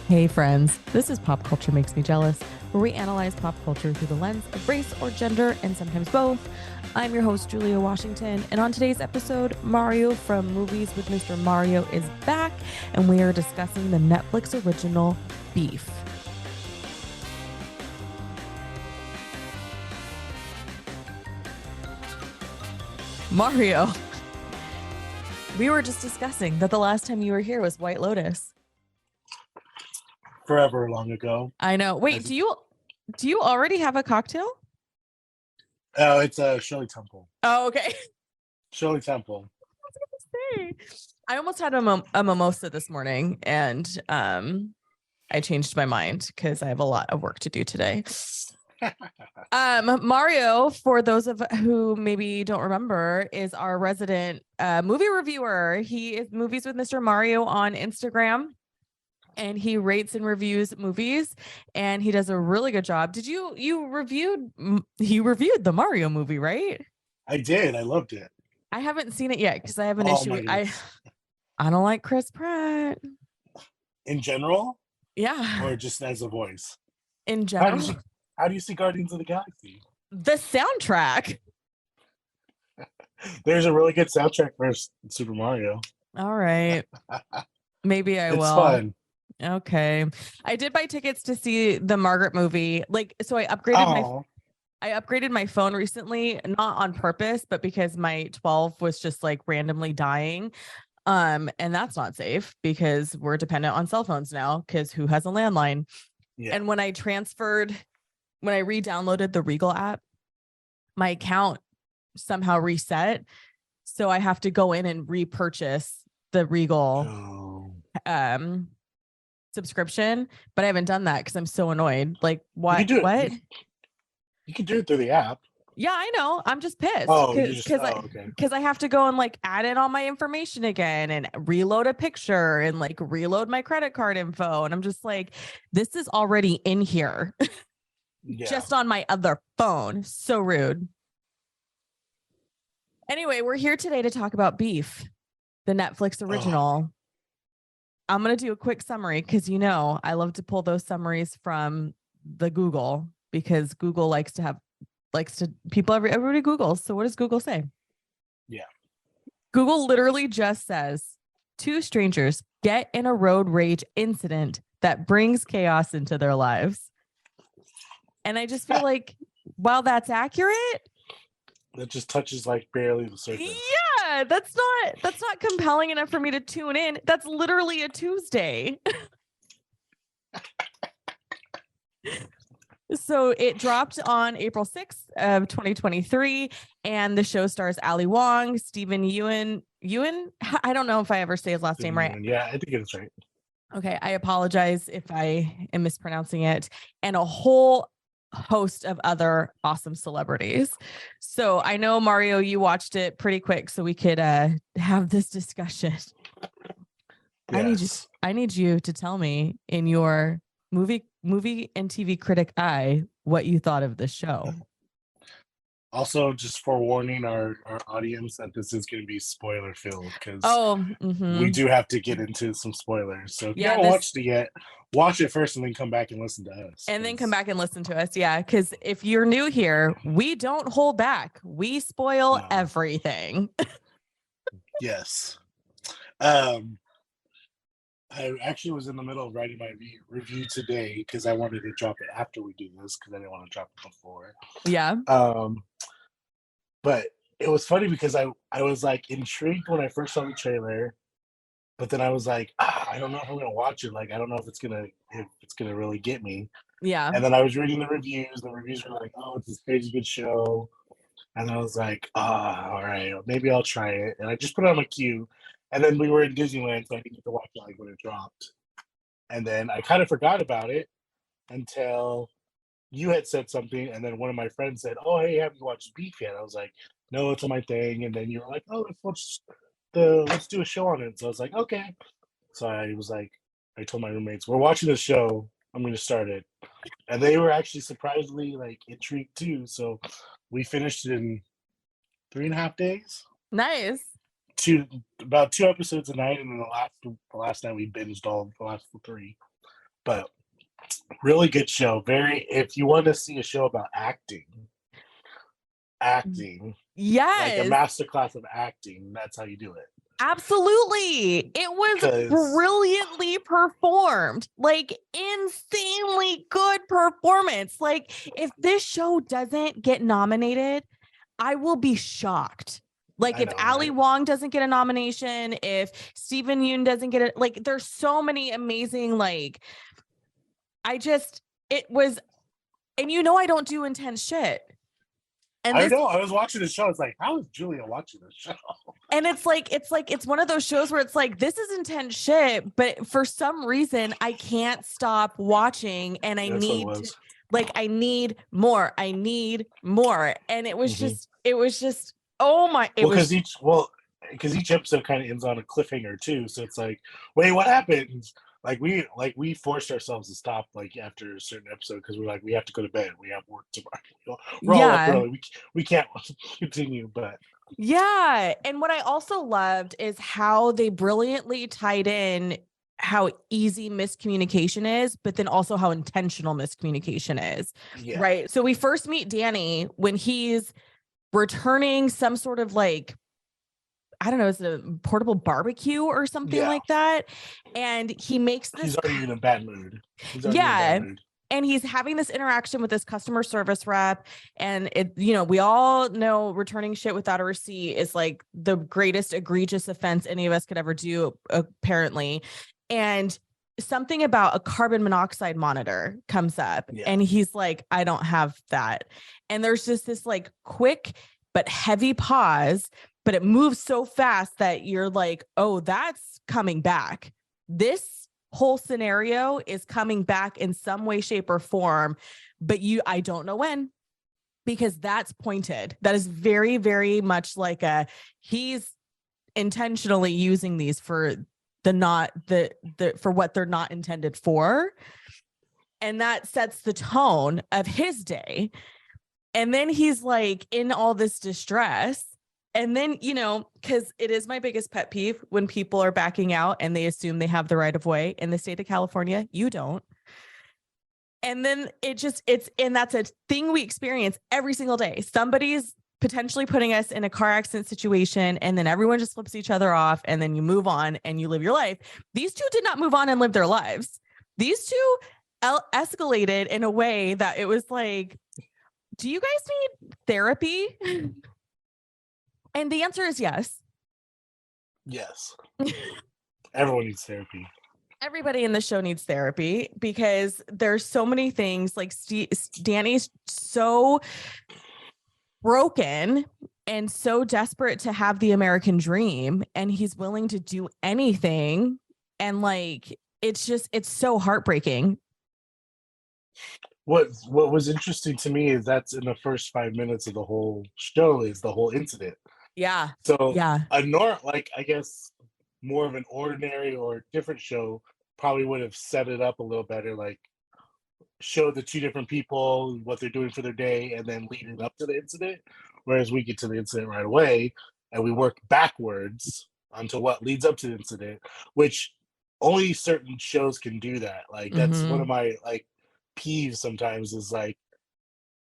Hey friends, this is Pop Culture Makes Me Jealous, where we analyze pop culture through the lens of race or gender, and sometimes both. I'm your host, Julia Washington, and on today's episode, Mario from Movies with Mr. Mario is back, and we are discussing the Netflix original Beef. Mario, we were just discussing that the last time you were here was White Lotus. Forever long ago. I know. Wait, do you already have a cocktail? Oh, it's a Shirley Temple. Oh, okay. Shirley Temple. I almost had a mimosa this morning, and I changed my mind because I have a lot of work to do today. Mario, for those of who maybe don't remember, is our resident movie reviewer. He is Movies with Mr. Mario on Instagram, and he rates and reviews movies, and he does a really good job. Did you reviewed the Mario movie, right? I did. I loved it. I haven't seen it yet because I have an Oh issue. my goodness. I don't like Chris Pratt. In general, Yeah, or just as a voice? in general. How do you see Guardians of the Galaxy? The soundtrack. There's a really good soundtrack for Super Mario. All right. Maybe I will. It's fun. Okay. I did buy tickets to see the Margaret movie. So I upgraded my phone recently, not on purpose, but because my 12 was just like randomly dying. And that's not safe because we're dependent on cell phones now, because who has a landline? Yeah. And when I re-downloaded the Regal app, my account somehow reset. So I have to go in and repurchase the Regal subscription, but I haven't done that because I'm so annoyed. Like, what? What? You can do it through the app. Yeah, I know. I'm just pissed because I have to go and like add in all my information again and reload a picture and like reload my credit card info. And I'm just like, this is already in here, just on my other phone. So rude. Anyway, we're here today to talk about Beef, the Netflix original. I'm going to do a quick summary because, I love to pull those summaries from the Google because Google everybody Googles. So what does Google say? Yeah. Google literally just says 2 strangers get in a road rage incident that brings chaos into their lives. And I just feel like, while that's accurate, that just touches like barely the surface. Yeah, that's not compelling enough for me to tune in. That's literally a Tuesday. So it dropped on April 6th of 2023, and the show stars Ali Wong, Stephen Ewan. I don't know if I ever say his last name right. Yeah, I think it's right. Okay, I apologize if I am mispronouncing it. And a whole host of other awesome celebrities. So I know, Mario, you watched it pretty quick so we could have this discussion. Yes. I need you to tell me, in your movie and TV critic eye, what you thought of this show. Also, just forewarning our audience that this is going to be spoiler filled because we do have to get into some spoilers. So if you haven't watched it yet, watch it first and then come back and listen to us. And then come back and listen to us. Yeah, because if you're new here, we don't hold back. We spoil everything. Yes. I actually was in the middle of writing my review today because I wanted to drop it after we do this because I didn't want to drop it before. Yeah. But it was funny because I was like intrigued when I first saw the trailer, but then I was like, I don't know if I'm gonna watch it. Like, I don't know if it's gonna really get me. Yeah. And then I was reading the reviews. The reviews were like, oh, it's this crazy good show. And I was like, all right, maybe I'll try it. And I just put it on my queue. And then we were in Disneyland, so I didn't get to watch it like when it dropped. And then I kind of forgot about it until you had said something, and then one of my friends said, oh, hey, have you watched Beef yet? I was like, no, it's on my thing. And then you were like, oh, let's do a show on it. So I was like, okay. So I told my roommates, we're watching this show. I'm going to start it. And they were actually surprisingly like intrigued too. So we finished it in 3.5 days. Nice. About 2 episodes a night, and then the last night we binged all the last 3. But really good show. If you want to see a show about acting, like a Yes, masterclass of acting, that's how you do it. absolutely. It was brilliantly performed, like insanely good performance. Like if this show doesn't get nominated, I will be shocked. Like if Ali Wong doesn't get a nomination, if Steven Yeun doesn't get it, like there's so many amazing, like it was, and I don't do intense shit. And I know I was watching the show. It's like, how is Julia watching this show? And it's one of those shows where it's like, this is intense shit, but for some reason I can't stop watching, and I need more. I need more. And it was just, oh my, because each episode kind of ends on a cliffhanger too. So it's like, wait, what happens? Like we forced ourselves to stop like after a certain episode because we're like, we have to go to bed. We have work tomorrow. We're all up early. We can't continue. But yeah, and what I also loved is how they brilliantly tied in how easy miscommunication is, but then also how intentional miscommunication is. Yeah. Right. So we first meet Danny when he's returning some sort of like, I don't know, is it a portable barbecue or something like that? And he makes this. He's already in a bad mood. And he's having this interaction with this customer service rep. And we all know returning shit without a receipt is like the greatest egregious offense any of us could ever do, apparently. And something about a carbon monoxide monitor comes up and he's like, I don't have that. And there's just this like quick but heavy pause, but it moves so fast that you're like, oh, that's coming back. This whole scenario is coming back in some way, shape, or form, but I don't know when, because that's pointed. That is very, very much like he's intentionally using these for for what they're not intended for. And that sets the tone of his day. And then he's like in all this distress. And then, because it is my biggest pet peeve when people are backing out and they assume they have the right of way in the state of California. You don't. And then and that's a thing we experience every single day. Somebody's potentially putting us in a car accident situation, and then everyone just flips each other off, and then you move on and you live your life. These two did not move on and live their lives. These two escalated in a way that it was like, do you guys need therapy? And the answer is yes. Yes. Everyone needs therapy. Everybody in the show needs therapy because there's so many things like Danny's so broken and so desperate to have the American dream, and he's willing to do anything. And like, it's so heartbreaking. What was interesting to me is that's in the first 5 minutes of the whole show is the whole incident. Yeah. So I guess more of an ordinary or different show probably would have set it up a little better, like show the two different people, what they're doing for their day, and then leading up to the incident. Whereas we get to the incident right away and we work backwards onto what leads up to the incident, which only certain shows can do that. Like that's one of my like peeves sometimes is like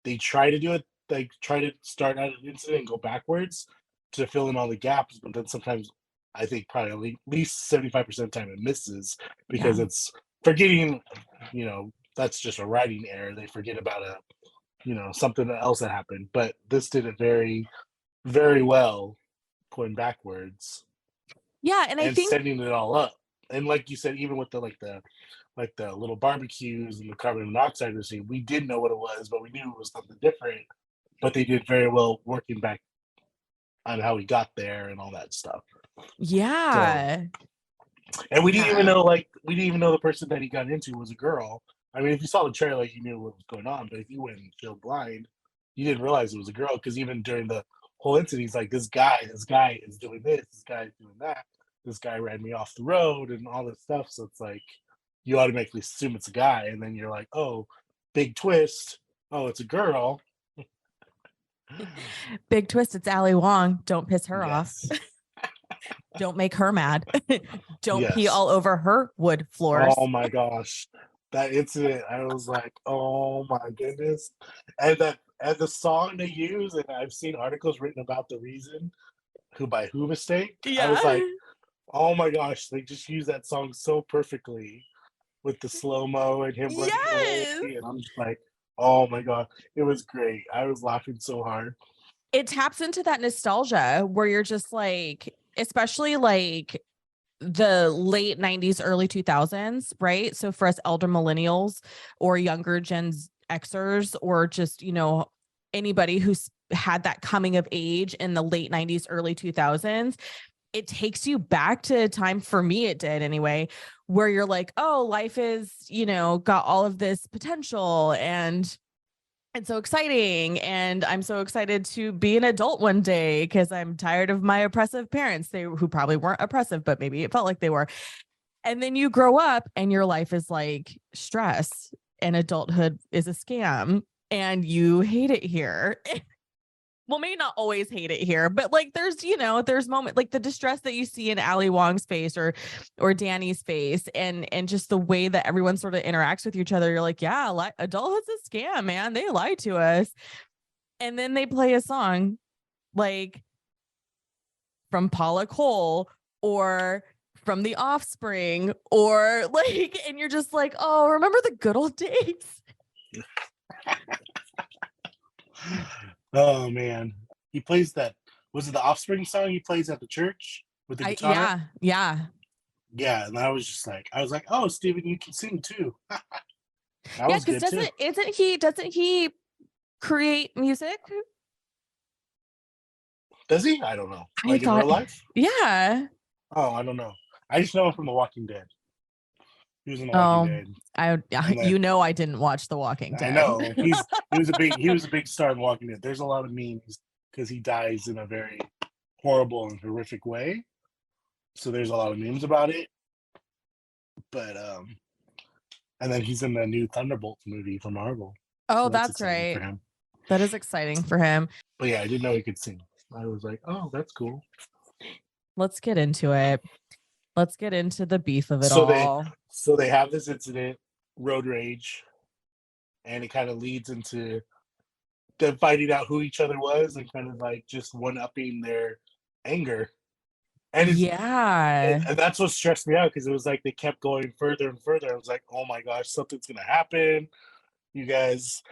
they try to do it, like try to start at an incident and go backwards to fill in all the gaps, but then sometimes I think probably at least 75% of the time it misses because it's forgetting, that's just a writing error. They forget about something else that happened. But this did it very, very well going backwards. Yeah, and I think setting it all up. And like you said, even with the little barbecues and the carbon monoxide receipt, we did know what it was, but we knew it was something different. But they did very well working back on how we got there and all that stuff. Yeah. So, and we didn't even know the person that he got into was a girl. I mean, if you saw the trailer, you knew what was going on, but if you went blind, you didn't realize it was a girl, because even during the whole incident, he's like, this guy is doing this guy is doing that, this guy ran me off the road and all this stuff. So it's like you automatically assume it's a guy, and then you're like, oh, big twist, oh, it's a girl. Big twist, it's Ali Wong. Don't piss her off. Don't make her mad. Don't pee all over her wood floors. Oh my gosh. that incident, I was like, oh my goodness. And the song they use, and I've seen articles written about the reason who by who mistake. I was Yeah. like, oh my gosh, they just use that song so perfectly with the slow-mo and him running away. Yes. And I'm just like, oh my god, it was great. I was laughing so hard. It taps into that nostalgia where you're just like, especially like the late 90s, early 2000s, right? So for us elder millennials or younger Gen Xers, or just, anybody who's had that coming of age in the late 90s, early 2000s, it takes you back to a time, for me it did anyway, where you're like, oh, life is, got all of this potential and it's so exciting. And I'm so excited to be an adult one day because I'm tired of my oppressive parents, who probably weren't oppressive, but maybe it felt like they were. And then you grow up and your life is like stress and adulthood is a scam and you hate it here. Well, maybe not always hate it here, but like there's moment like the distress that you see in Ali Wong's face or Danny's face, and just the way that everyone sort of interacts with each other. You're like, yeah, adulthood's a scam, man. They lie to us. And then they play a song like from Paula Cole or from The Offspring, or like, and you're just like, oh, remember the good old days? Oh man, he plays that. Was it the Offspring song he plays at the church with the guitar? Yeah. And I was just like, oh, Steven, you can sing too. That was good too. Doesn't he create music? Does he? I don't know. Like in real life? Yeah. Oh, I don't know. I just know him from The Walking Dead. He was in The Walking Dead. I didn't watch The Walking Dead. I know. He was a big star in The Walking Dead. There's a lot of memes because he dies in a very horrible and horrific way. So there's a lot of memes about it. But and then he's in the new Thunderbolts movie from Marvel. Oh, so that's right. For him. That is exciting for him. But yeah, I didn't know he could sing. I was like, oh, that's cool. Let's get into it. Let's get into the beef of it all. So they have this incident, road rage, and it kind of leads into them finding out who each other was and kind of like just one-upping their anger. And and that's what stressed me out, because it was like they kept going further and further. I was like, oh my gosh, something's gonna happen. You guys,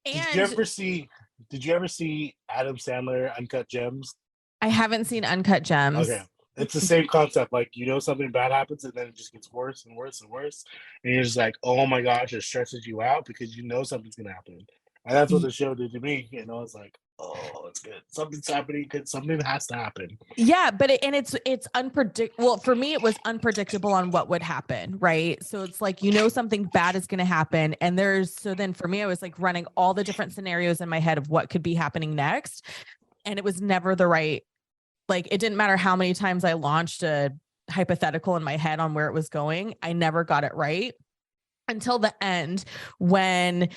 did you ever see Adam Sandler Uncut Gems? I haven't seen Uncut Gems. Okay. It's the same concept. Like, something bad happens and then it just gets worse and worse and worse. And you're just like, oh my gosh, it stresses you out because something's going to happen. And that's what the show did to me. And I was like, oh, it's good. Something's happening because something has to happen. Yeah, but it's unpredictable. Well, for me, it was unpredictable on what would happen, right? So it's like, something bad is going to happen. And then for me, I was like running all the different scenarios in my head of what could be happening next. And it was never the right, like, it didn't matter how many times I launched a hypothetical in my head on where it was going. I never got it right until the end, when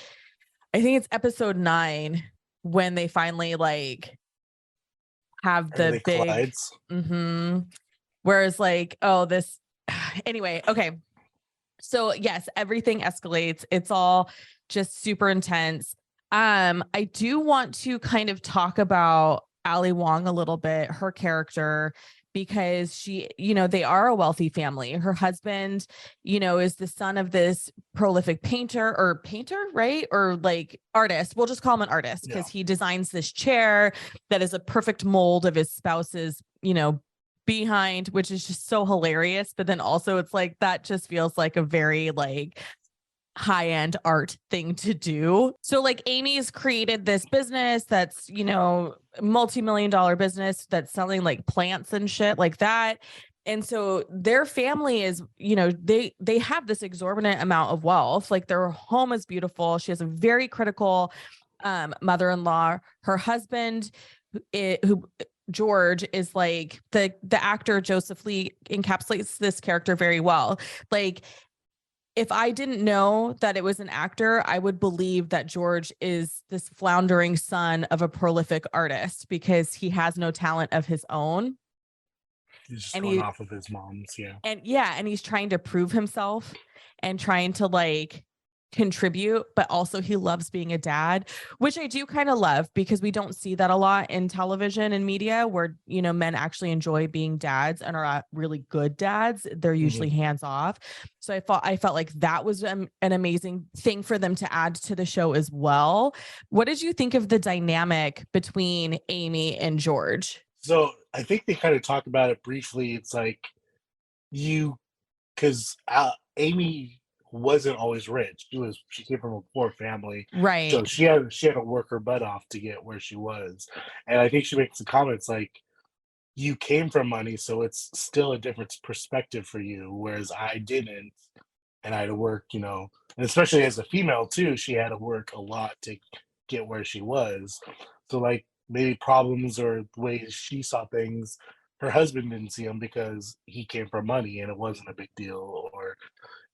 I think it's episode 9, when they finally like have the big, whereas like, oh, this anyway. Okay. So yes, everything escalates. It's all just super intense. I do want to kind of talk about Ali Wong a little bit, her character, because she, they are a wealthy family. Her husband, is the son of this prolific painter, right? Or like artist. We'll just call him an artist because he designs this chair that is a perfect mold of his spouse's, behind, which is just so hilarious. But then also it's like, that just feels like a very like high-end art thing to do. So like Amy's created this business that's, multi-million-dollar business that's selling like plants and shit like that. And so their family is, they have this exorbitant amount of wealth. Like their home is beautiful. She has a very critical mother-in-law. Her husband, who George, is like the actor Joseph Lee encapsulates this character very well. Like, if I didn't know that it was an actor, I would believe that George is this floundering son of a prolific artist because he has no talent of his own. He's just going off of his mom's. Yeah. And he's trying to prove himself and trying to like contribute, but also he loves being a dad, which I do kind of love because we don't see that a lot in television and media where, you know, men actually enjoy being dads and are really good dads. They're usually hands off. So I felt like that was an amazing thing for them to add to the show as well. What did you think of the dynamic between Amy and George? So I think they kind of talked about it briefly. It's like because Amy wasn't always rich. She came from a poor family, right? So she had to work her butt off to get where she was. And I think she makes the comments like, "You came from money, so it's still a different perspective for you, whereas I didn't, and I had to work, you know." And especially as a female too, she had to work a lot to get where she was. So like maybe problems or the way she saw things, her husband didn't see them because he came from money and it wasn't a big deal. Or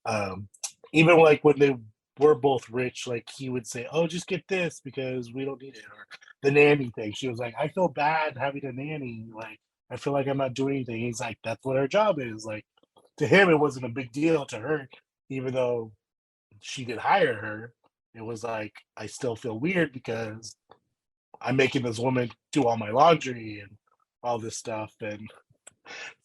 um, even like when they were both rich, like he would say, "Oh, just get this because we don't need it." Or the nanny thing. She was like, "I feel bad having a nanny. Like, I feel like I'm not doing anything." He's like, "That's what her job is." Like, to him, it wasn't a big deal. To her, even though she did hire her, it was like, I still feel weird because I'm making this woman do all my laundry and all this stuff. And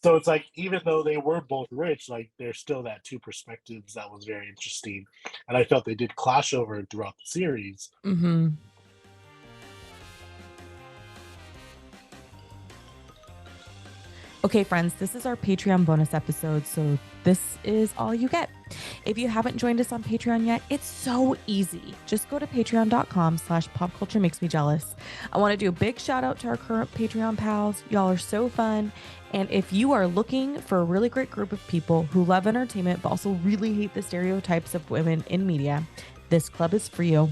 so it's like, even though they were both rich, like there's still that two perspectives that was very interesting. And I felt they did clash over it throughout the series. Mm-hmm. Okay, friends, this is our Patreon bonus episode, so this is all you get. If you haven't joined us on Patreon yet, it's so easy. Just go to patreon.com/popculturemakesmejealous. I want to do a big shout out to our current Patreon pals. Y'all are so fun. And if you are looking for a really great group of people who love entertainment, but also really hate the stereotypes of women in media, this club is for you.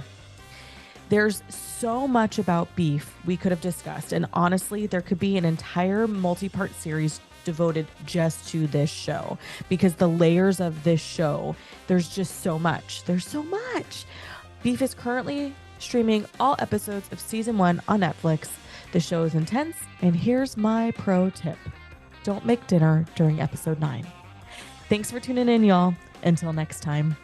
There's so much about beef we could have discussed, and honestly, there could be an entire multi-part series devoted just to this show because the layers of this show, there's just so much. There's so much. Beef is currently streaming all episodes of season 1 on Netflix. The show is intense, and here's my pro tip. Don't make dinner during episode 9. Thanks for tuning in, y'all. Until next time.